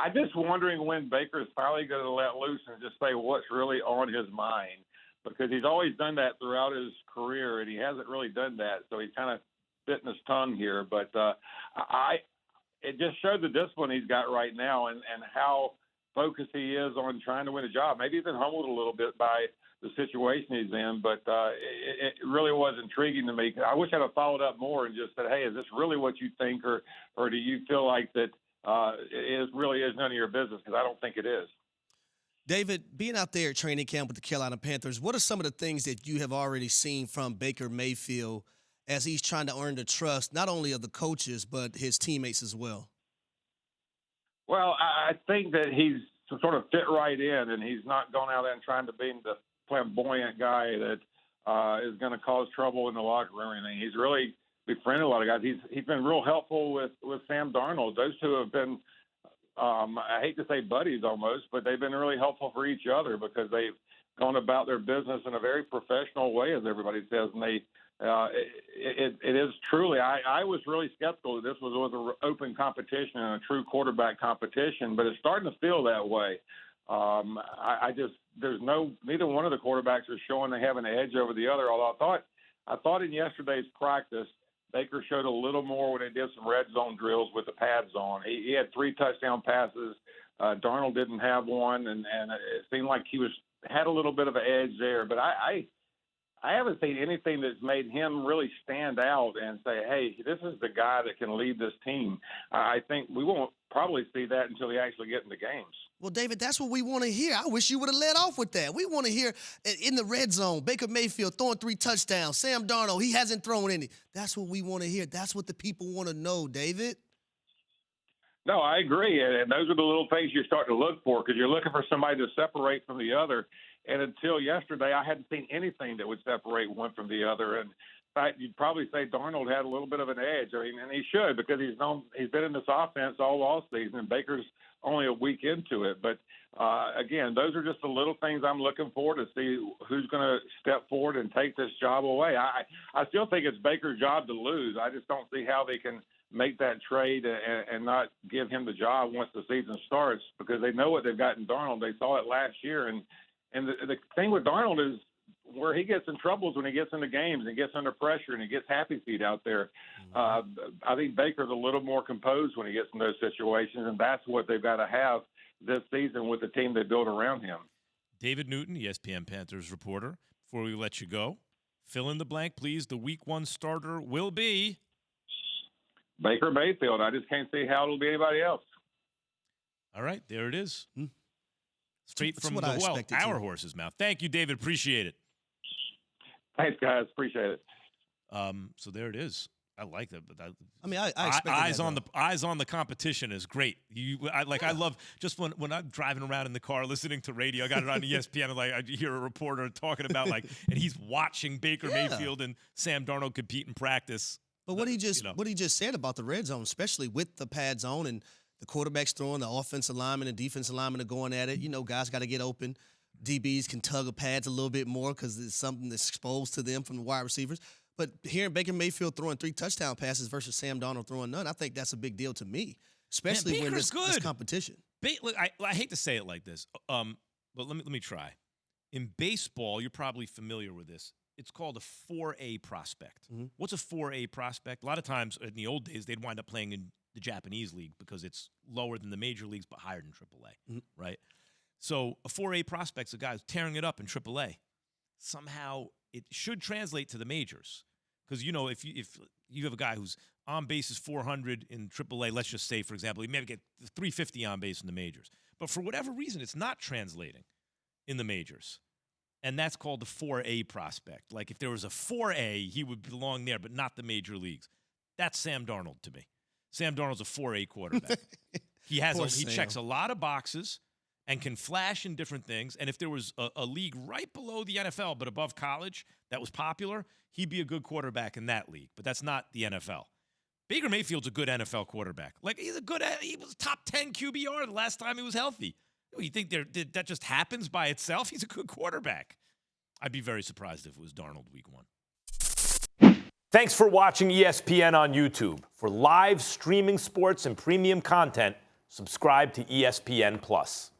I'm just wondering when Baker's finally going to let loose and just say what's really on his mind, because he's always done that throughout his career, and he hasn't really done that. So he's kind of bitten his tongue here. But it just showed the discipline he's got right now and how focused he is on trying to win a job. Maybe he's been humbled a little bit by the situation he's in, but it really was intriguing to me. I wish I'd have followed up more and just said, hey, is this really what you think, or do you feel like that it really is none of your business? Because I don't think it is. David, being out there at training camp with the Carolina Panthers, what are some of the things that you have already seen from Baker Mayfield as he's trying to earn the trust not only of the coaches but his teammates as well? Well, I think that he's sort of fit right in, and he's not going out there and trying to be the flamboyant guy that is going to cause trouble in the locker room or anything. He's really befriended a lot of guys. He's been real helpful with Sam Darnold. Those two have been, I hate to say buddies almost, but they've been really helpful for each other because they've gone about their business in a very professional way, as everybody says, and they it is truly. I was really skeptical that this was an open competition and a true quarterback competition, but it's starting to feel that way. Neither one of the quarterbacks are showing they have an edge over the other. Although I thought in yesterday's practice, Baker showed a little more when he did some red zone drills with the pads on. He had 3 touchdown passes. Darnold didn't have one, and it seemed like he had a little bit of an edge there. But I haven't seen anything that's made him really stand out and say, hey, this is the guy that can lead this team. I think we won't probably see that until they actually get in the games. Well, David, that's what we want to hear. I wish you would have led off with that. We want to hear in the red zone, Baker Mayfield throwing 3 touchdowns. Sam Darnold, he hasn't thrown any. That's what we want to hear. That's what the people want to know, David. No, I agree. And those are the little things you're starting to look for because you're looking for somebody to separate from the other. And until yesterday, I hadn't seen anything that would separate one from the other. And in fact, you'd probably say Darnold had a little bit of an edge. I mean, and he should because he's been in this offense all off season, and Baker's only a week into it. But, again, those are just the little things I'm looking for to see who's going to step forward and take this job away. I still think it's Baker's job to lose. I just don't see how they can make that trade and not give him the job once the season starts because they know what they've got in Darnold. They saw it last year. And the thing with Darnold is where he gets in trouble is when he gets into games and gets under pressure and he gets happy feet out there. I think Baker's a little more composed when he gets in those situations, and that's what they've got to have this season with the team they built around him. David Newton, ESPN Panthers reporter. Before we let you go, fill in the blank, please. The Week 1 starter will be Baker Mayfield. I just can't see how it'll be anybody else. All right, there it is. Straight That's from our horse's mouth. Thank you, David. Appreciate it. Thanks, guys. Appreciate it. So there it is. I like that. But I expect eyes on the competition is great. I love just when I'm driving around in the car listening to radio. I got it on ESPN. And I hear a reporter talking about and he's watching Baker Mayfield and Sam Darnold compete in practice. But what he just said about the red zone, especially with the pad zone and the quarterback's throwing, the offensive lineman and defensive lineman are going at it. Guys got to get open. DBs can tug the pads a little bit more because it's something that's exposed to them from the wide receivers. But hearing Baker Mayfield throwing 3 touchdown passes versus Sam Darnold throwing none, I think that's a big deal to me, especially when this competition. Look, I hate to say it like this, but let me try. In baseball, you're probably familiar with this. It's called a 4A prospect. Mm-hmm. What's a 4A prospect? A lot of times in the old days, they'd wind up playing in the Japanese league because it's lower than the major leagues but higher than AAA, right? So a 4A prospect's a guy who's tearing it up in AAA. Somehow it should translate to the majors because, if you have a guy who's on base is 400 in AAA, let's just say, for example, he maybe get 350 on base in the majors. But for whatever reason, it's not translating in the majors. And that's called the 4A prospect. Like if there was a 4A, he would belong there, but not the major leagues. That's Sam Darnold to me. Sam Darnold's a 4A quarterback. He checks a lot of boxes and can flash in different things. And if there was a league right below the NFL but above college that was popular, he'd be a good quarterback in that league. But that's not the NFL. Baker Mayfield's a good NFL quarterback. He was top 10 QBR the last time he was healthy. You think that just happens by itself? He's a good quarterback. I'd be very surprised if it was Darnold Week 1. Thanks for watching ESPN on YouTube. For live streaming sports and premium content, subscribe to ESPN Plus.